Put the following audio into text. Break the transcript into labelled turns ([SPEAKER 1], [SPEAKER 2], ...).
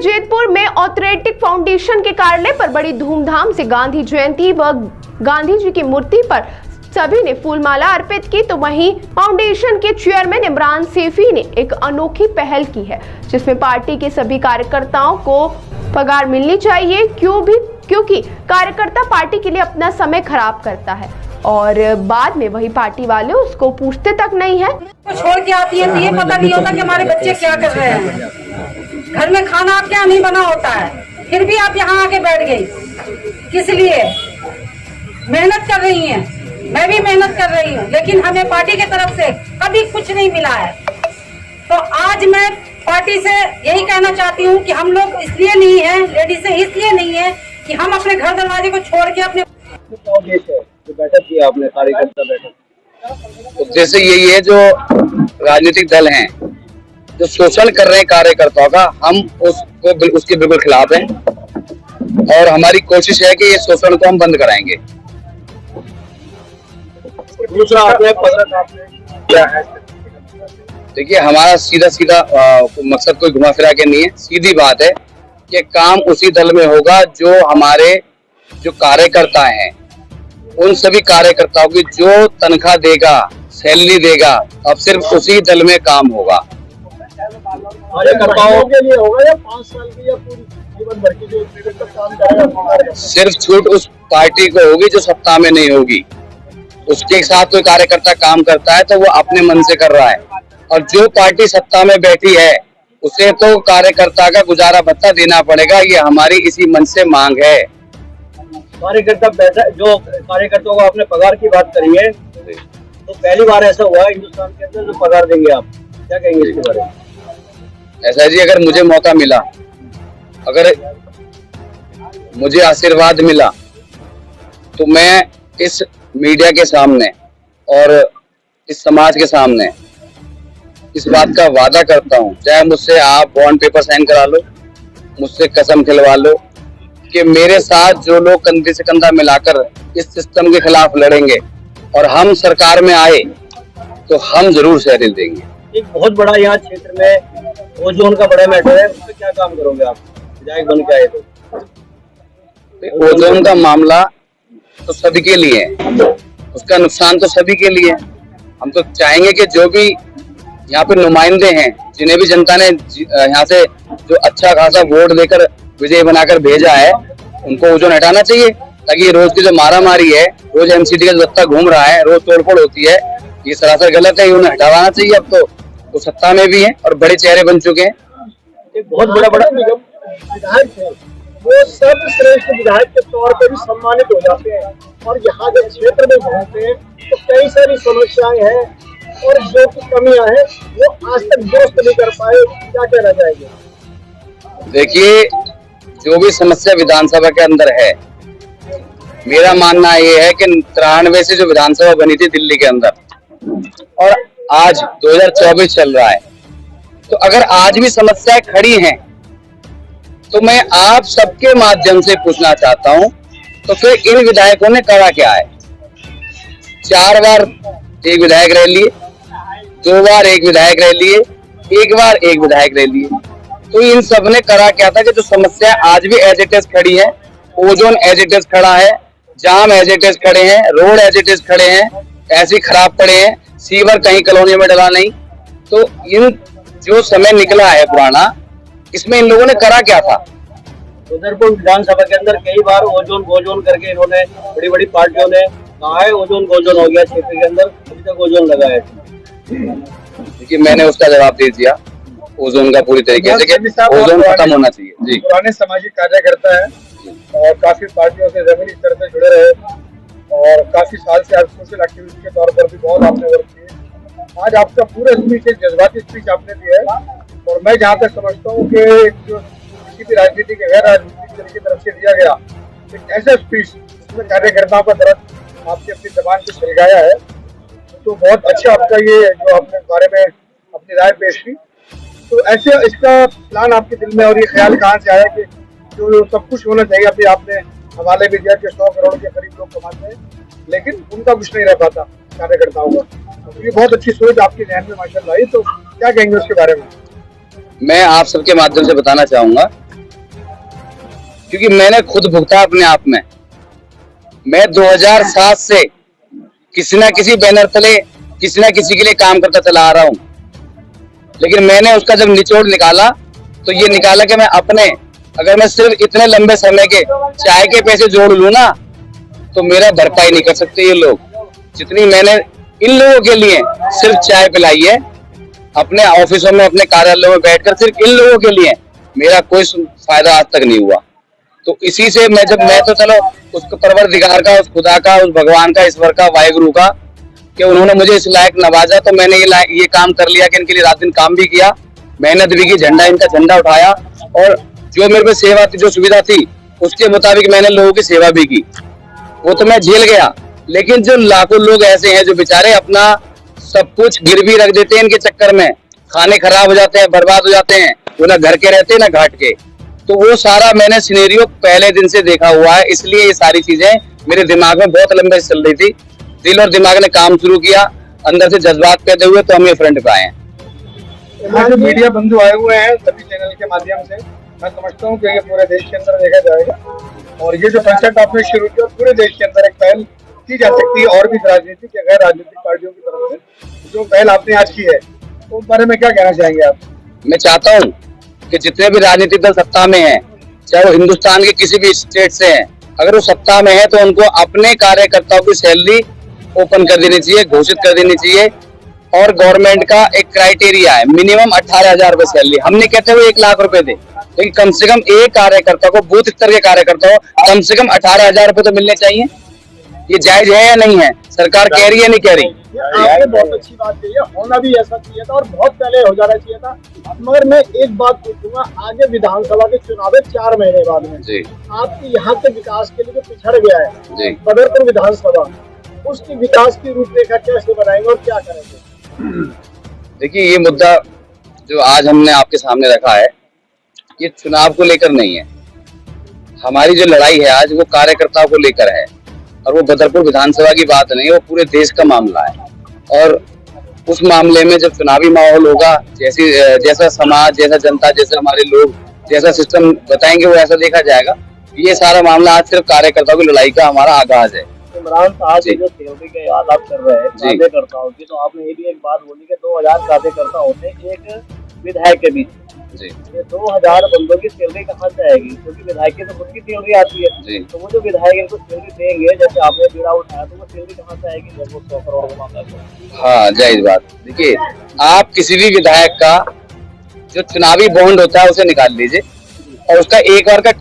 [SPEAKER 1] जेतपुर में ऑर्थरेटिक फाउंडेशन के कार्यालय पर बड़ी धूमधाम से गांधी जयंती व गांधी जी की मूर्ति पर सभी ने फूलमाला अर्पित की, तो वहीं फाउंडेशन के चेयरमैन इमरान सैफी ने एक अनोखी पहल की है, जिसमें पार्टी के सभी कार्यकर्ताओं को पगार मिलनी चाहिए, क्योंकि कार्यकर्ता पार्टी के लिए अपना समय खराब करता है और बाद में वही पार्टी वाले उसको पूछते तक नहीं है।
[SPEAKER 2] तो छोड़ के आती है तो ये पता नहीं होता कि हमारे बच्चे क्या कर रहे हैं, घर में खाना क्या नहीं बना होता है, फिर भी आप यहाँ आके बैठ गई। किस लिए? मेहनत कर रही हैं, मैं भी मेहनत कर रही हूँ, लेकिन हमें पार्टी की तरफ से कभी कुछ नहीं मिला है। तो आज मैं पार्टी से यही कहना चाहती हूँ कि हम लोग इसलिए नहीं है, लेडीज इसलिए नहीं है कि हम अपने घर दरवाजे को छोड़ के अपने
[SPEAKER 3] बैठक किया आपने, कार्यकर्ता बैठक, उद्देश्य यही है जो राजनीतिक दल हैं जो शोषण कर रहे हैं कार्यकर्ताओं का, हम उसके बिल्कुल खिलाफ हैं और हमारी कोशिश है कि ये शोषण को हम बंद कराएंगे। दूसरा आपने क्या है, देखिए हमारा सीधा मकसद कोई घुमा फिरा के नहीं है, सीधी बात है कि काम उसी दल में होगा जो हमारे जो कार्यकर्ता हैं, उन सभी कार्यकर्ताओं की जो तनख्वाह देगा, सैलरी देगा, अब सिर्फ उसी दल में काम होगा। कार्यकर्ताओं के लिए होगा या 5 साल की या पूरी जीवन भर की जो तक काम करेगा? सिर्फ छूट उस पार्टी को होगी जो सत्ता में नहीं होगी। उसके साथ कोई कार्यकर्ता काम करता है तो वो अपने मन से कर रहा है, और जो पार्टी सत्ता में बैठी है उसे तो कार्यकर्ता का गुजारा भत्ता देना पड़ेगा। ये हमारी इसी मन से मांग है। कार्यकर्ता बैठा, जो कार्यकर्ताओं को आपने पगार की बात करी है, तो पहली बार ऐसा हुआ है हिंदुस्तान के अंदर जो पगार देंगे, आप क्या कहेंगे इसके बारे में? ऐसा जी, अगर मुझे मौका मिला, अगर मुझे आशीर्वाद मिला, तो मैं इस मीडिया के सामने और इस समाज के सामने इस बात का वादा करता हूँ, चाहे मुझसे आप बॉन्ड पेपर साइन करा लो, मुझसे कसम खिलवा लो, कि मेरे साथ जो लोग कंधे से कंधा मिलाकर इस सिस्टम के खिलाफ लड़ेंगे और हम सरकार में आए तो हम जरूर शहरील देंगे। एक बहुत बड़ा यहाँ क्षेत्र में ओजोन का बड़ा मैटर है, उसमें क्या काम करोगे आप विधायक बन के आए तो? ओजोन का मामला तो सभी के लिए है, उसका नुकसान तो सभी के लिए है। हम तो चाहेंगे कि जो भी यहाँ पे नुमाइंदे हैं, जिन्हें भी जनता ने यहाँ से जो अच्छा खासा वोट देकर विजय बनाकर भेजा है, उनको ओजोन हटाना चाहिए, ताकि रोज की जो मारामारी है, रोज एमसीडी का दत्ता घूम रहा है, रोज तोड़फोड़ होती है, ये सरासर गलत है, उन्हें हटाना चाहिए। अब तो वो सत्ता में भी है और बड़े चेहरे बन चुके हैं। एक बहुत बड़ा विधायक है, वो सर्वश्रेष्ठ विधायक के तौर पर भी सम्मानित हो जाते हैं, और यहाँ जब क्षेत्र में घूमते हैं तो कई सारी समस्याएं हैं और जो की कमियां हैं वो आज तक दुरुस्त नहीं कर पाए, क्या कहना चाहेंगे? देखिए, जो भी समस्या विधानसभा के अंदर है, मेरा मानना ये है कि 93 से जो विधानसभा बनी थी दिल्ली के अंदर, और आज 2024 चल रहा है, तो अगर आज भी समस्याएं खड़ी हैं तो मैं आप सबके माध्यम से पूछना चाहता हूं, तो फिर इन विधायकों ने करा क्या है? 4 बार एक विधायक रह लिए, 2 बार एक विधायक रह लिए, 1 बार एक विधायक रह लिए, तो इन सब ने करा क्या था कि जो समस्या आज भी एज इट इज खड़ी है, ओजोन एज इट इज खड़ा है, जाम एज इट इज खड़े हैं, रोड एज इट इज खड़े हैं, ऐसे खराब पड़े हैं, सीवर कहीं कॉलोनी में डला नहीं, तो इन जो समय निकला है पुराना, इसमें इन लोगों ने करा क्या था? उधरपुर विधानसभा के अंदर कई बार ओजोन गोजोन करके इन्होंने बड़ी बड़ी पार्टियों ने कहा है ओजोन गोजोन हो गया क्षेत्र के अंदर, अभी तक ओजोन लगा है। देखिए, मैंने उसका जवाब दे दिया, ओजोन का पूरी तरीके से ओजोन खत्म होना चाहिए। जी,
[SPEAKER 4] पुराने सामाजिक कार्यकर्ता है और काफी पार्टियों से जमीनी स्तर से जुड़े रहे और काफी साल से सोशल एक्टिविस्ट के तौर पर भी बहुत आपने वर्क किए। आज आपका पूरा स्पीच एक जज्बाती स्पीच आपने दिया है, और मैं जहाँ तक समझता हूँ कि जो किसी भी राजनीति के गैर राजनीतिक दल की तरफ से दिया गया एक ऐसा स्पीच जिसमें कार्यकर्ताओं का दर्द आपने अपनी जबान से सुलझाया है, तो बहुत अच्छा आपका ये जो आपने बारे में अपनी राय पेश की। तो ऐसे इसका प्लान आपके दिल में और ये ख्याल कहाँ से आया कि जो सब कुछ होना चाहिए? अभी आपने हवाले भी दिया कि 100 करोड़ के करीब लोग कमाते हैं, लेकिन उनका कुछ नहीं रह पाता कार्यकर्ताओं का, तो ये बहुत अच्छी सोच आपके ध्यान में माशाल्लाह आई, तो क्या कहेंगे उसके बारे में?
[SPEAKER 3] मैं आप सबके माध्यम से बताना चाहूंगा क्योंकि मैंने खुद भुगता अपने आप में। मैं 2007 से किसी ना किसी बैनर तले किसी ना किसी के लिए काम करता चला आ रहा हूँ, लेकिन मैंने उसका जब निचोड़ निकाला तो ये निकाला कि मैं अपने, अगर मैं सिर्फ इतने लंबे समय के चाय के पैसे जोड़ लूं ना तो मेरा भरपाई नहीं कर सकते ये लोग। जितनी मैंने इन लोगों के लिए सिर्फ चाय पिलाई है अपने ऑफिसों में, अपने कार्यालयों में बैठकर, सिर्फ इन लोगों के लिए मेरा कोई फायदा आज तक नहीं हुआ। तो इसी से मैं तो चलो उस परवरदिगार का, उस खुदा का, उस भगवान का, ईश्वर का, वाहिगुरु का, कि उन्होंने मुझे इस लायक नवाजा, तो मैंने ये काम कर लिया कि इनके लिए रात दिन काम भी किया, मेहनत भी की, इनका झंडा उठाया, और जो मेरे पे सेवा थी, जो सुविधा थी, उसके मुताबिक मैंने लोगों की सेवा भी की। वो तो मैं झेल गया, लेकिन जो लाखों लोग ऐसे हैं जो बेचारे अपना सब कुछ गिरवी रख देते हैं इनके चक्कर में, खाने खराब हो जाते हैं, बर्बाद हो जाते हैं, वो ना घर के रहते हैं ना घाट के। तो वो सारा मैंने सिनेरियो पहले दिन से देखा हुआ है, इसलिए ये सारी चीजें मेरे दिमाग में बहुत लंबे से चल रही थी। दिल और दिमाग ने काम शुरू किया, अंदर से जज्बात पैदा हुए, तो हम ये फ्रंट पे आए हैं।
[SPEAKER 4] जो मीडिया बंधु आए हुए हैं सभी चैनल के माध्यम से, मैं समझता हूँ कि ये पूरे देश के अंदर देखा जाएगा, और ये जो कंसेप्ट आपने शुरू किया पूरे देश के अंदर एक पहल की जा सकती है, और भी राजनीतिक या गैर राजनीतिक पार्टियों की तरफ से जो पहल आपने आज की है, तो उस बारे में क्या कहना चाहेंगे आप?
[SPEAKER 3] मैं चाहता हूँ कि जितने भी राजनीतिक दल सत्ता में हैं, चाहे वो हिंदुस्तान के किसी भी स्टेट से हैं, अगर वो सत्ता में है तो उनको अपने कार्यकर्ताओं की सैलरी ओपन कर देनी चाहिए, घोषित कर देनी चाहिए। और गवर्नमेंट का एक क्राइटेरिया है, मिनिमम 18,000 रुपए सैलरी। हम नहीं कहते हुए 1 लाख रुपए दे, लेकिन कम से कम एक कार्यकर्ता को, बूथ स्तर के कार्यकर्ता को कम से कम 18,000 रुपए तो मिलने चाहिए। ये जायज है या नहीं है? सरकार कह रही है, नहीं कह रही?
[SPEAKER 4] आपने बहुत अच्छी बात कही है, होना भी ऐसा चाहिए था और बहुत पहले हो जाना चाहिए था। मगर मैं एक बात पूछूंगा, आगे विधानसभा के चुनाव है 4 महीने बाद में
[SPEAKER 3] जी,
[SPEAKER 4] आपके यहाँ के विकास के लिए जो पिछड़ गया है
[SPEAKER 3] जी,
[SPEAKER 4] बदरपुर विधानसभा, उसकी विकास की रूपरेखा कैसे बनाएंगे और क्या करेंगे?
[SPEAKER 3] देखिए, ये मुद्दा जो आज हमने आपके सामने रखा है, ये चुनाव को लेकर नहीं है। हमारी जो लड़ाई है आज, वो कार्यकर्ताओं को लेकर है, और वो बदरपुर विधानसभा की बात नहीं है, वो पूरे देश का मामला है। और उस मामले में जब चुनावी माहौल होगा, जैसा समाज, जैसा जनता, जैसे हमारे लोग, जैसा सिस्टम बताएंगे, वो ऐसा देखा जाएगा। ये सारा मामला आज सिर्फ कार्यकर्ताओं की लड़ाई का हमारा आगाज है।
[SPEAKER 4] इमरान साहब जो सैलरी के आलाप कर रहे हैं कार्यकर्ताओं की, तो आपने ये भी एक बात बोली कि 2000 कार्यकर्ता होते हैं एक विधायक के बीच जी। ये 2000 बंदों की सैलरी कहाँ से आएगी? क्योंकि विधायक की तो खुद की सैलरी आती है जी। तो वो जो विधायक इनको सैलरी देंगे, जैसे आपने बीड़ा उठाया, तो वो सैलरी कहाँ से आएगी जब वो 100 करोड़ का मामला है?
[SPEAKER 3] हाँ, जायज बात। देखिए, आप किसी भी विधायक का जो चुनावी बॉन्ड होता है उसे निकाल लीजिए, और उसका एक बार का